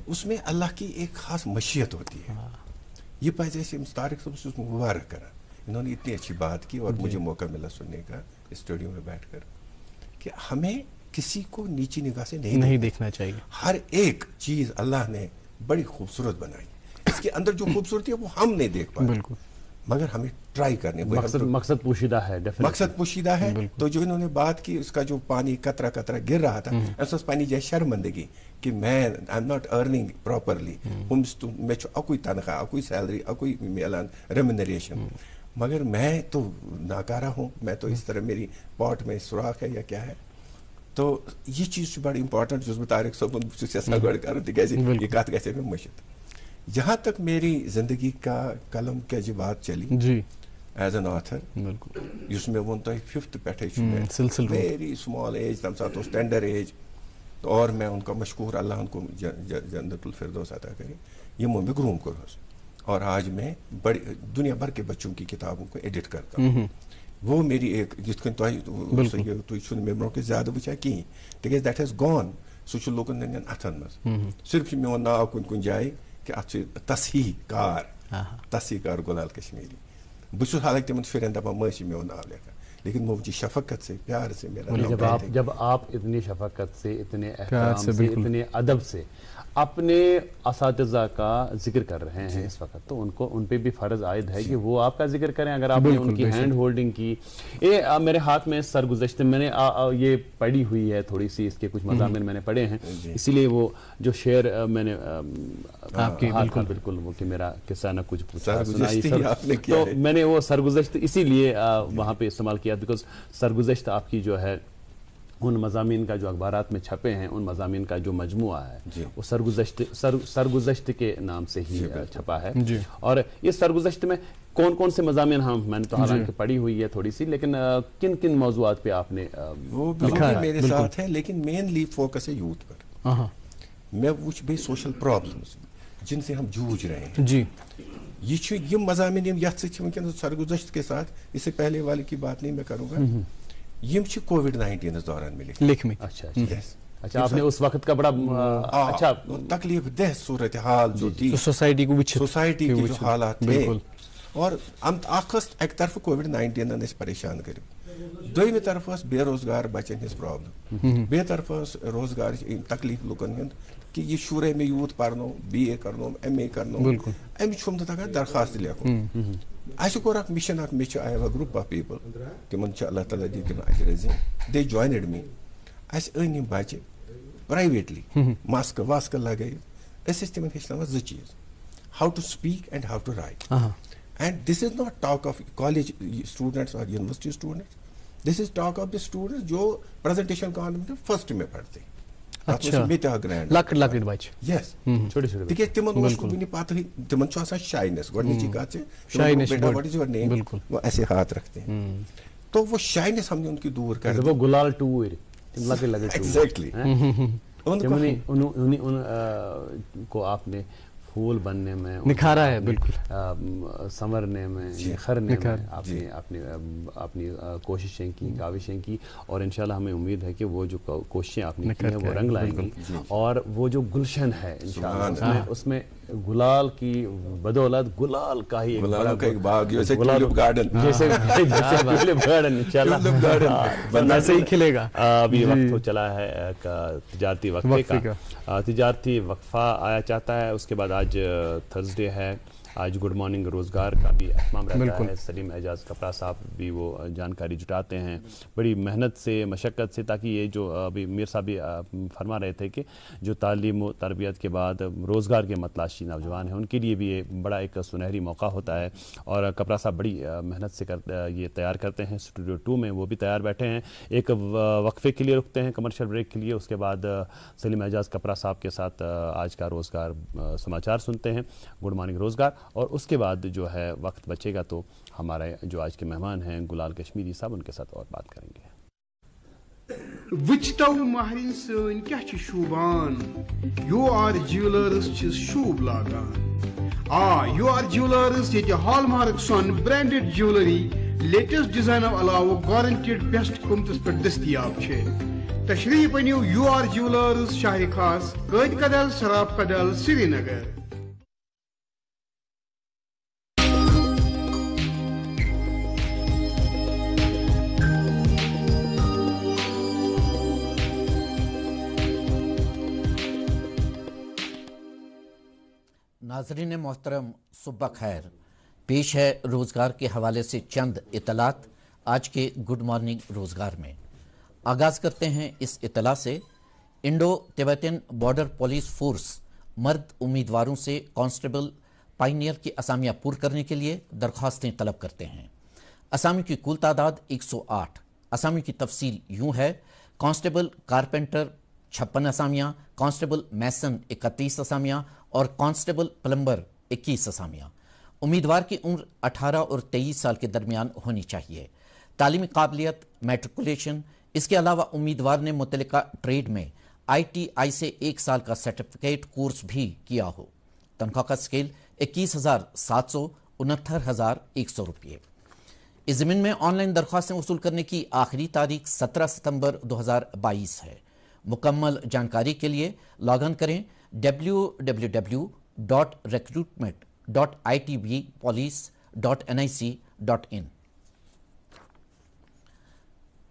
اس میں اللہ کی ایک خاص مشیت ہوتی ہے. یہ پاس ایسے طارق صاحب سے اس میں مبارک کرا, انہوں نے اتنی اچھی بات کی اور مجھے موقع ملا سننے کا اسٹوڈیو میں بیٹھ کر, کہ ہمیں کسی کو نیچی نگاہ سے نہیں دیکھنا چاہیے. ہر ایک چیز اللہ نے بڑی خوبصورت بنائی, اس کے اندر جو خوبصورتی ہے وہ ہم نہیں دیکھ پائے, بالکل, مگر ہمیں ٹرائی کرنے, مقصد پوشیدہ ہے, مقصد پوشیدہ ہے. تو جو انہوں نے بات کی, اس کا جو پانی قطرہ قطرہ گر رہا تھا, اس پانی جائے شرمندگی کہ میں I am not earning properly, میں اکوئی تنخواہ, اکوئی سیلری, اکوئی میلان ریمونریشن, مگر میں تو ناکارہ ہوں, میں تو اس طرح میری پاٹ میں سوراخ ہے یا کیا ہے. تو یہ چیز بڑی امپارٹنٹ جو طارق صاحب گڑ کر یہ کت گھے میں مشت. جہاں تک میری زندگی کا قلم کے جو بات چلی جی ایز این آتھر, اس میں ون تھی 5th پہ ویری اسمال ایج, تم سات ٹینڈر ایج, اور میں ان کا مشکور, اللہ ان کو جنت الفردوس عطا کرے, یہ میں گروم کروں, اور آج میں بڑی دنیا بھر کے بچوں کی کتابوں کو ایڈٹ کرتا ہوں. وہ میری ایک جس کو ممبروں کے زیادہ وچا کہیں, تکیاز دیٹ ہیز گون, سہ لوکن ہندین اتھن مز, صرف میون ناو کن جائے کہ ات تصحیح کار گلال کشمیری, بہت حالانکہ تمن شرین دپان ماسی میون ناو لکھان, لیکن وہ مجھے شفقت سے پیار سے میرا جب آپ اتنی شفقت سے اتنے احترام سے اتنے ادب سے اپنے اساتذہ کا ذکر کر رہے ہیں اس وقت تو ان پہ بھی فرض عائد ہے کہ وہ آپ کا ذکر کریں. اگر آپ نے ان کی ہینڈ ہولڈنگ کی. میرے ہاتھ میں سرگزشت میں نے یہ پڑھی ہوئی ہے تھوڑی سی, اس کے کچھ مضامین میں نے پڑھے ہیں, اسی لیے وہ جو شعر میں نے بالکل وہ کہ میرا قصہ نہ کچھ پوچھا سنائی, تو میں نے وہ سرگزشت اسی لیے وہاں پہ استعمال کیا بیکاز سرگزشت آپ کی جو ہے ان مضامین کا جو اخبارات میں چھپے ہیں ان مضامین کا جو مجموعہ ہے وہ سرگزشت کے نام سے ہی چھپا ہے. اور یہ سرگزشت میں کون کون سے مضامین میں نے تو حالانکہ پڑھی ہوئی ہے تھوڑی سی, لیکن کن کن موضوعات پہ آپ نے وہ میرے ساتھ ہے, لیکن مینلی فوکس ہے یوتھ پر. میں وچھ بھی سوشل پرابلمز جن سے ہم جوجھ رہے ہیں جی, یہ مضامین یتھ سے سرگزشت کے ساتھ, اس سے پہلے والے کی بات نہیں میں کروں گا, یم کووڈ-19 دوران ملے لکھمی. اچھا آپ نے اس وقت کا بڑا اچھا تکلیف دہ صورتحال جو تھی سوسائٹی کے جو حالات تھے, اور ایک طرف کووڈ-19 نے پریشان کرو, دویمہ طرف بے روزگار بچن ہز پرابلم, بے طرف روزگار تکلیف لکن ہند کہ یہ شورے میں youth Pranu, be a کرنو, M اے کرنو, ام چھم تگان درخواست لیکھن. اس کور اک مشن اک مے آیا گروپ آف پیپل تمن اللہ تعالیٰ دی تم اجر عظیم, دے جوائنڈ می. اس ان بچہ پرائیویٹلی ماسک واسک لگے, اس تمن ہچن زٕ چیز, how to speak and how to write. And this is not talk of college students اور university students, this is talk of the students جو پریزنٹیشن کانفرنس فرسٹ میں پڑھتے. لکٹ بچ یس تک تمن پتہ تمن شائنس گۄڈنِچی کتھ واٹ از یور نیم, وہ ایسے ہاتھ رکھتے ہیں, تو وہ شائنس ہم نے ان کی دور کر وہ گلال ٹور ایگزیکٹلی کو آپ نے پھول بننے میں نکھارا ہے, بالکل سنورنے میں نکھرنے میں آپ نے اپنی کوششیں کی, کاوشیں کی, اور انشاءاللہ ہمیں امید ہے کہ وہ جو کوششیں آپ نے کی ہیں وہ رنگ لائیں گی, اور وہ جو گلشن ہے انشاءاللہ اس میں گلال کی بدولت گلال کا ہی ایک باغ جیسے گارڈن انشاءاللہ ویسے ہی کھلے گا. ابھی وقت چلا ہے تجارتی وقفے کا, تجارتی وقفہ آیا چاہتا ہے, اس کے بعد آج تھرسڈے ہے, آج گڈ مارننگ روزگار کا بھی اہتمام رہتا ہے. سلیم اعجاز کپڑا صاحب بھی وہ جانکاری جٹاتے ہیں بڑی محنت سے, مشقت سے, تاکہ یہ جو ابھی میر صاحب بھی فرما رہے تھے کہ جو تعلیم و تربیت کے بعد روزگار کے متلاشی نوجوان ہیں ان کے لیے بھی یہ بڑا ایک سنہری موقع ہوتا ہے. اور کپڑا صاحب بڑی محنت سے یہ تیار کرتے ہیں, اسٹوڈیو 2 میں وہ بھی تیار بیٹھے ہیں. ایک وقفے کے لیے رکتے ہیں, کمرشل بریک کے لیے, اس کے بعد سلیم اعجاز کپڑا صاحب کے ساتھ آج کا روزگار سماچار سنتے ہیں, گڈ مارننگ روزگار, اور اس کے بعد جو ہے وقت بچے گا تو ہمارے جو آج کے مہمان ہیں گلال کشمیری صاحب ان کے ساتھ اور بات کریں گے. وچتو مہرین سن کیا شوبان, یو آر جیولرز شوب لاگان. یو آر جیولرز یہ ہال مارک سون برانڈڈ جیولری لیٹسٹ ڈیزائن علاوہ گارنٹیڈ بیسٹ قیمتس پہ دستیاب ہے. تشریف انیو یو آر جیولرز شاہ خاص, قید کدل, سراب کدل, سری نگر. ناظرین محترم صبح خیر, پیش ہے روزگار کے حوالے سے چند اطلاعات آج کے گڈ مارننگ روزگار میں. آغاز کرتے ہیں اس اطلاع سے. انڈو تبیتن بارڈر پولیس فورس مرد امیدواروں سے کانسٹیبل پائنیئر کی اسامیاں پور کرنے کے لیے درخواستیں طلب کرتے ہیں. اسامی کی کل تعداد 108. اسامی کی تفصیل یوں ہے: کانسٹیبل کارپینٹر 56 اسامیاں, کانسٹیبل میسن 31 اسامیاں اور کانسٹیبل پلمبر 21 اسامیاں. امیدوار کی عمر 18 اور 23 سال کے درمیان ہونی چاہیے. تعلیمی قابلیت میٹریکولیشن. اس کے علاوہ امیدوار نے متعلقہ ٹریڈ میں ITI سے 1 سال کا سرٹیفکیٹ کورس بھی کیا ہو. تنخواہ کا اسکیل 21,700 69,100 روپے. اس ضمن میں آن لائن درخواستیں وصول کرنے کی آخری تاریخ 17 ستمبر 2022 ہے. مکمل جانکاری کے لیے لاگ ان کریں www.recruitment.itbpolice.nic.in.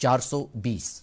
420।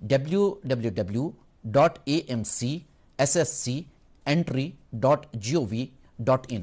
www.amcsscentry.gov.in।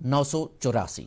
984।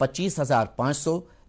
25,500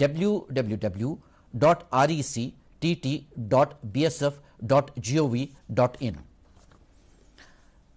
www.rectt.bsf.gov.in।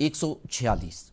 146।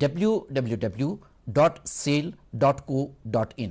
www.sale.co.in।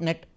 .NET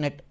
.NET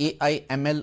AIML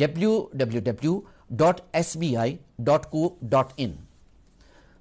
www.sbi.co.in।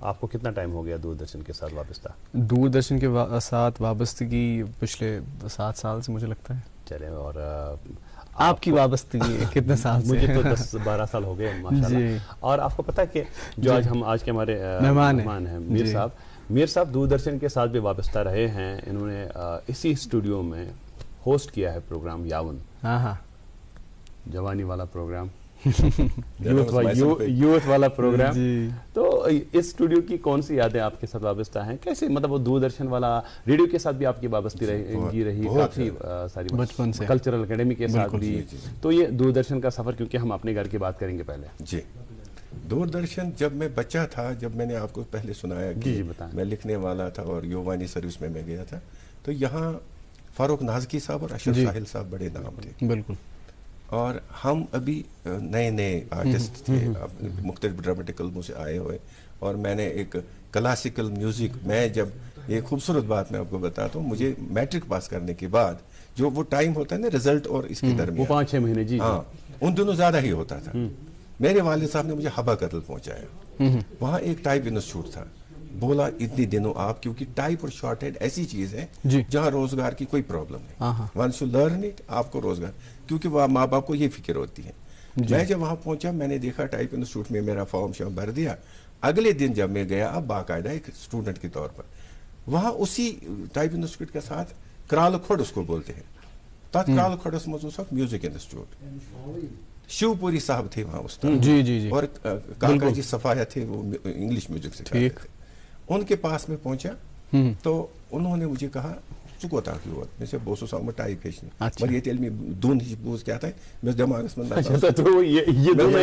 آپ کو کتنا ٹائم ہو گیا دوردرشن کے ساتھ وابستہ؟ دوردرشن کے ساتھ وابستگی پچھلے 7 سال سے مجھے لگتا ہے. چلیں، اور آپ کی وابستگی کتنے سال سے؟ مجھے تو 10-12 سال ہو گئے ماشاءاللہ. اور آپ کو پتہ ہے کہ جو آج کے ہمارے مہمان ہیں میر صاحب دوردرشن کے ساتھ بھی وابستہ رہے ہیں. انہوں نے اسی اسٹوڈیو میں ہوسٹ کیا ہے پروگرام یاون، جوانی والا پروگرام، یوتھ والا پروگرام. تو اس اسٹوڈیو کی کون سی یادیں آپ کے ساتھ وابستہ ہیں؟ کیسے مطلب وہ دوردرشن والا ریڈیو کے ساتھ بھی آپ کی وابستی رہی کافی ساری بچپن سے، کلچرل اکیڈمی کے ساتھ بھی. تو یہ دوردرشن کا سفر، کیونکہ ہم اپنے گھر کی بات کریں گے پہلے. جی، دوردرشن جب میں بچہ تھا، جب میں نے آپ کو پہلے سنایا کہ میں لکھنے والا تھا اور یووانی سروس میں گیا تھا، تو یہاں فاروق نازکی صاحب اور اشرف ساحل صاحب بڑے نام تھے. بالکل. اور ہم ابھی نئے آرٹسٹ تھے، مختلف ڈراماٹک فلموں سے آئے ہوئے. اور میں نے ایک کلاسیکل میوزک، میں جب ایک خوبصورت بات میں آپ کو بتاتا ہوں، مجھے میٹرک پاس کرنے کے بعد جو وہ ٹائم ہوتا ہے نا رزلٹ اور اس کے درمیان، 5-6 مہینے، جی ہاں، ان دنوں زیادہ ہی ہوتا تھا. میرے والد صاحب نے مجھے حبا قتل پہنچایا. وہاں ایک ٹائپ انسٹیٹیوٹ تھا. بولا اتنی دنوں آپ، کیونکہ ٹائپ اور شارٹ ہیڈ ایسی چیز ہے جہاں روزگار کی کوئی پرابلم نہیں. ونس یو لرن اٹ، آپ کو روزگار، کیونکہ وہ ماں باپ کو یہ فکر ہوتی ہے. میں جب وہاں پہنچا، میں نے دیکھا ٹائپ انسٹیٹیوٹ میں میرا فارم شام بھر دیا. اگلے دن جب میں گیا، اب باقاعدہ ایک اسٹوڈنٹ کے طور پر، وہاں اسی ٹائپ انسٹیٹیوٹ کے ساتھ کرال کھوڑ اس کو بولتے ہیں، تات کرال کھوڑس مز میوزک انسٹیٹیوٹ. شیو پوری صاحب تھے وہاں استاد، اور کاکا جی صفایا تھے، وہ انگلش میوزک سکھاتے تھے. ان کے پاس میں پہنچا تو انہوں نے مجھے کہا ژٕ کوتاہ یور؟ مےٚ چھِ بہٕ اوسُس آمُت ٹایپ ہیٚچھنہِ، مگر ییٚتہِ ییٚلہِ مےٚ دُن ہِش بوٗز کیٛاہ تانۍ مےٚ اوس دٮ۪ماغس منٛز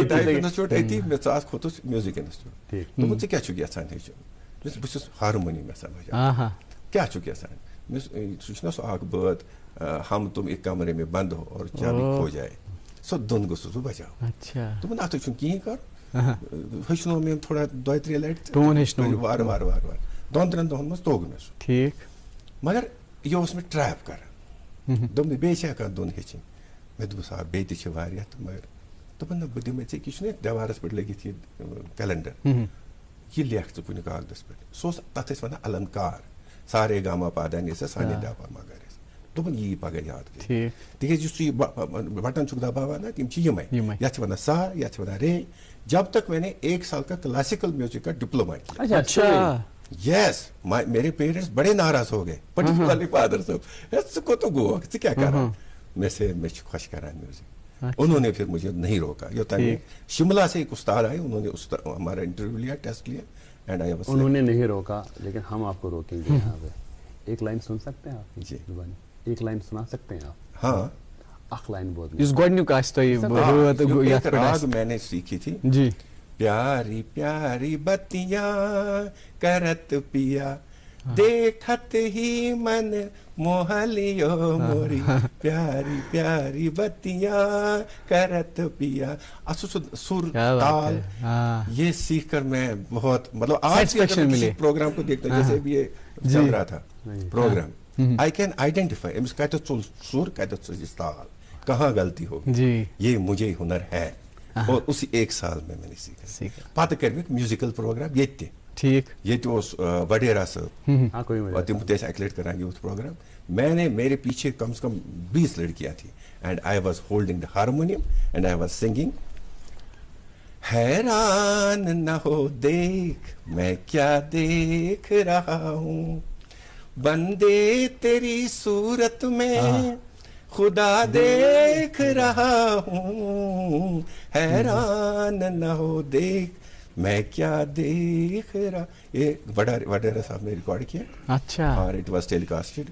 ٹایپ اِنسٹیوٗٹ أتی مےٚ ژاس کھوٚتُس میوٗزِک اِنسٹیوٗٹ. دوٚپُن ژٕ کیٛاہ چھُکھ یژھان ہیٚچھُن؟ بہٕ چھُس ہارمونیم یژھان بجاوُن. کیٛاہ چھُکھ یژھان؟ سُہ چھُنہ سُہ اکھ بٲتھ، ہم تم ایک کمرے میں بند ہو اور چابی کھو جائے، سۄ دُن گوٚژھُس بہٕ بجاوُن. دوٚپُن اَتھ چھُنہٕ کِہیٖنۍ کَرُن. ہیٚچھنو مےٚ تھوڑا 2-3 لٹہِ وارٕ وارٕ 2-3 دۄہن منٛز توٚگ مےٚ سُہ. ٹھیٖک. مگر یہِ اوس مےٚ ٹریپ کران. دوٚپ مےٚ بیٚیہِ چھِ ہٮ۪کان دُن ہیٚچھِنۍ. مےٚ دوٚپُس آ بیٚیہِ تہِ چھِ واریاہ تہٕ مگر دوٚپُن نہ بہٕ دِمے ژےٚ کہِ چھُنہ دیوارس پٮ۪ٹھ لٔگِتھ یہِ کیلنڈر، یہِ لیکھ ژٕ کُنہِ کاغدس پٮ۪ٹھ. سُہ اوس تتھ ٲسۍ ونان النکار، سارے گاما پادا نیسا سانے داپا مگر. دوٚپُن یی پگاہ یاد کٔرِتھ، تِکیٛازِ یُس ژٕ یہِ بٹن چھُکھ دباوان نا تِم چھِ یِمے، یتھ چھِ ونان سا، یتھ چھِ ونان رے. جب تک میں نے 1 سال کا کلاسیکل میوزک کا ڈپلوما کیا. یس، میرے پیرنٹس بڑے ناراض ہو گئے، پرٹیکولرلی فادر صاحب، ژٕ کوٚت گوکھ، ژٕ کیٛاہ کران؟ مےٚ چھُ خۄش کران میوزک. انہوں نے پھر مجھے نہیں روکا. یوتھا میں شملہ سے ایک استاد آئے، انہوں نے ہمارا انٹرویو لیا، ٹیسٹ لیا، اینڈ آئی واز. انہوں نے نہیں روکا، لیکن ہم آپ کو روکیں گے. یہاں پہ ایک لائن سن سکتے ہیں آپ؟ جی، ایک لائن سنا سکتے ہیں آپ؟ ہاں، اخ لائن بہت راگ میں نے سیکھی تھی. جی. پیاری پیاری بتیاں کرت پیا، دیکھت ہی من موہ لیو موری، پیاری پیاری بتیاں کرت پیا. سر تال یہ سیکھ کر میں بہت، مطلب آج کسی پروگرام کو دیکھتا ہوں، جیسے بھی یہ چل رہا تھا پروگرام، I can identify امس کتھ ژول سر، کتھ ژلس تال، کہاں غلطی ہوگی. یہ مجھے ہنر ہے، اور اسی 1 سال میں نے سیکھا. پتہ کر میوزیکل پروگرام یت ٹھیک، یت وڈیرا صاحب، تم تھے اکہ لٹ کران یوتھ پروگرام. میں نے، میرے پیچھے کم سے کم 20 لڑکیاں تھیں، and I was holding the harmonium and I was singing. حیران نہ ہو دیکھ میں کیا دیکھ رہا ہوں، بندے تیری صورت میں خدا دیکھ رہا ہوں، حیران نہ ہو دیکھ میں کیا دیکھ رہا. یہ وڈیرا صاحب نے ریکارڈ کیا. اچھا. اور اٹ واز ٹیلی کاسٹڈ.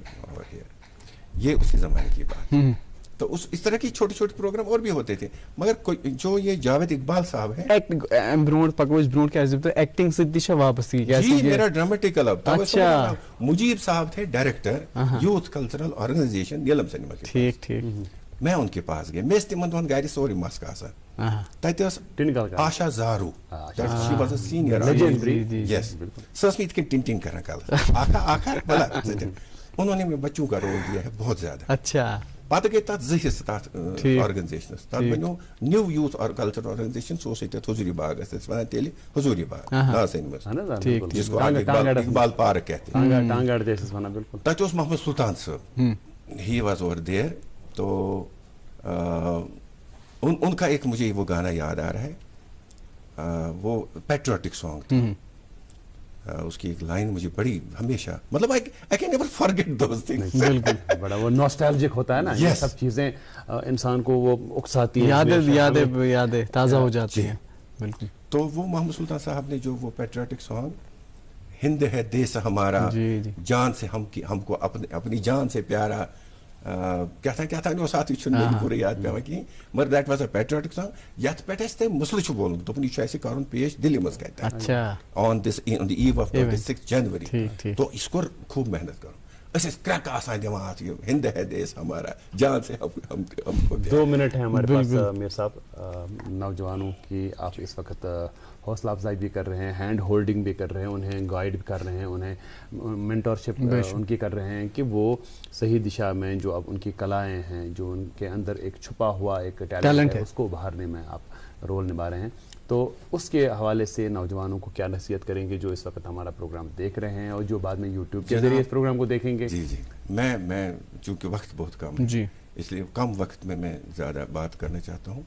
یہ اسی زمانے کی بات. تو اس طرح کی چھوٹے چھوٹے پروگرام اور بھی ہوتے تھے، مگر جو یہ جاوید اقبال صاحب ہے، ایکٹنگ سے وابستگی. جی، میرا ڈراماٹیکل اب. اچھا. مجیب صاحب تھے ڈائریکٹر یوتھ کلچرل آرگنائزیشن نیلم سنیما کے. ٹھیک ٹھیک. میں ان کے پاس گیا. میں تمن دہن گھر سوری مسک آسان. تتہ Asha Zaroo, she was a senior legendary. Yes, سۄ ٲس مےٚ یِتھ کٔنۍ ٹِن ٹِن کران کلس. آخا بلا انہوں نے بچوں کا رول دیا ہے بہت زیادہ. اچھا. پتہ گئی تَتھ 2 حصہٕ تَتھ آرگنایزیشنَس تَتھ بنیو نیو یوٗتھ کلچر آرگنایزیشن سُہ اوس ییٚتٮ۪تھ حضوٗری باغس ٲسۍ وَنان تیٚلہِ حضوٗری باغ ناسٲنۍ منٛز جس کو اقبال پارک کہتے ہیں. تَتہِ اوس محمد سلطان صٲب, ہی واز اوور دیر. تو ان کا ایک مجھے وہ گانا یاد آ رہا ہے, وہ پیٹریوٹک سانگ تھا. اس کی ایک لائن مجھے بڑی ہمیشہ مطلب I can never forget those things. بالکل بڑا وہ نوسٹالجک ہوتا ہے نا, یہ سب چیزیں انسان کو وہ اکساتی ہیں, یادیں تازہ ہو جاتی ہیں. بالکل. تو وہ محمد سلطان صاحب نے جو وہ پیٹریوٹک سانگ, ہند ہے دیس ہمارا, جان سے ہم کو اپنی جان سے پیارا, کیا تھا وہ ساتھ چھُنہٕ پوٗرٕ یاد پیٚوان کِہیٖنۍ, مگر that was a patriotic song یتھ پٮ۪ٹھ اَسہِ تٔمۍ مسلہٕ چھُ بولمُت, دوٚپُن یہِ چھُ اَسہِ کَرُن پیش دِلہِ منٛز کَتہِ آن دی ایو آف 26 جنوری. تو یہِ کوٚر خوٗب محنت کٔر, أسۍ ٲسۍ کرٛٮ۪کہٕ آسان دِوان اَتھ یہِ ہند ہے دیس ہمارا جان سے ہم 2 منٹ ہیں ہمارے پاس میر صاحب. نوجوانوں کی آپ اس وقت حوصلہ افزائی بھی کر رہے ہیں, ہینڈ ہولڈنگ بھی کر رہے ہیں, انہیں گائیڈ بھی کر رہے ہیں, انہیں مینٹورشپ ان کی کر رہے ہیں کہ وہ صحیح دشا میں جو اب ان کی کلائیں ہیں, جو ان کے اندر ایک چھپا ہوا ایک ٹیلنٹ ہے, اس کو ابھارنے میں آپ رول نبھا رہے ہیں. تو اس کے حوالے سے نوجوانوں کو کیا نصیحت کریں گے جو اس وقت ہمارا پروگرام دیکھ رہے ہیں اور جو بعد میں یوٹیوب کے ذریعے اس پروگرام کو دیکھیں گے؟ جی میں چونکہ وقت بہت کم ہے, اس لیے کم وقت میں زیادہ بات کرنا چاہتا ہوں.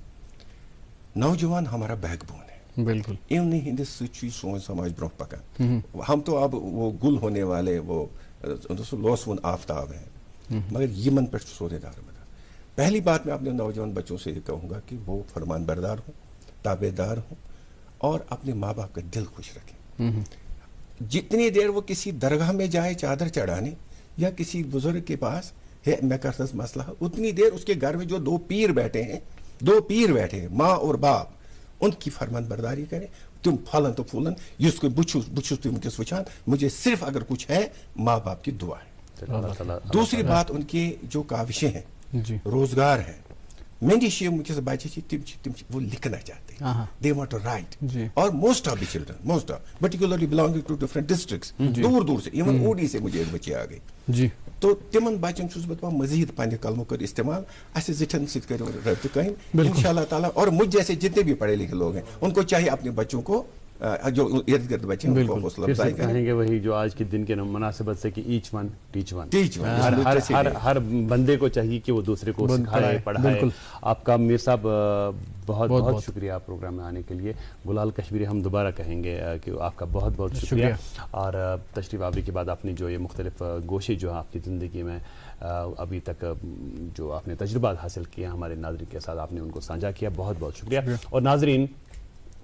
نوجوان ہمارا بیک بون ہے. بالکل. اِونٕے ہندِس سۭتۍ چھُ سون سماج برونٛہہ پکان. ہم تو اب وہ گل ہونے والے وہ لوسوُن آفتاب ہیں, مگر یمن پہ سورے دارمدار. پہلی بات میں اپنے نوجوان بچوں سے یہ کہوں گا کہ وہ فرمان بردار ہوں, تابع دار ہوں, اور اپنے ماں باپ کا دل خوش رکھیں. جتنی دیر وہ کسی درگاہ میں جائے چادر چڑھانے یا کسی بزرگ کے پاس ہے میں کرتا مسئلہ, اتنی دیر اس کے گھر میں جو 2 پیر بیٹھے ہیں ماں اور باپ, ان کی فرمان برداری کریں. تم پھلن تو پھولن اس کو بچھس تم ونکس وچان, مجھے صرف اگر کچھ ہے ماں باپ کی دعا ہے. دوسری بات ان کی جو کاوشیں ہیں, روزگار ہے. مینی ونکس بچے تم وہ لکھنا چاہتے ہیں, دے وانٹ ٹو رائٹ, اور most of the children particularly belonging to different districts, دور سے ایون اوڈی سے مجھے ایک بچے آ گئی. تو تمن بچن چھس بہت مزید پنہ کلموں کر استعمال, اسے زٹھن ست کرو رابطہ قائم ان شاء اللہ تعالیٰ. اور مجھ جیسے جتنے بھی پڑھے لکھے لوگ ہیں ان کو چاہیے اپنے بچوں کو جو ارد گرد بچے ہیں ان کو حوصلہ افزائی کریں. کہیں گے وہی جو آج کے دن کے مناسبت سے کہ ایچ ون ٹیچ ون. ہر بندے کو چاہیے کہ وہ دوسرے کو سکھائے پڑھائے. آپ کا میر صاحب بہت بہت شکریہ پروگرام میں آنے کے لیے. گلال کشمیری ہم دوبارہ کہیں گے کہ آپ کا بہت بہت شکریہ. اور تشریف آوری کے بعد آپ نے جو یہ مختلف گوشے جو ہیں آپ کی زندگی میں ابھی تک جو آپ نے تجربات حاصل کیے ہمارے ناظرین کے ساتھ, آپ نے ان کو سانجھا کیا. بہت بہت شکریہ. اور ناظرین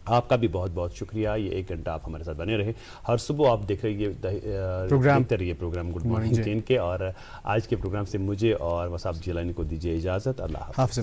آپ کا بھی بہت بہت شکریہ. یہ 1 گھنٹہ آپ ہمارے ساتھ بنے رہے. ہر صبح آپ دیکھ رہے پروگرام گڈ مارننگ چین کے. اور آج کے پروگرام سے مجھے اور وصاب جیلانی کو دیجیے اجازت. اللہ حافظ.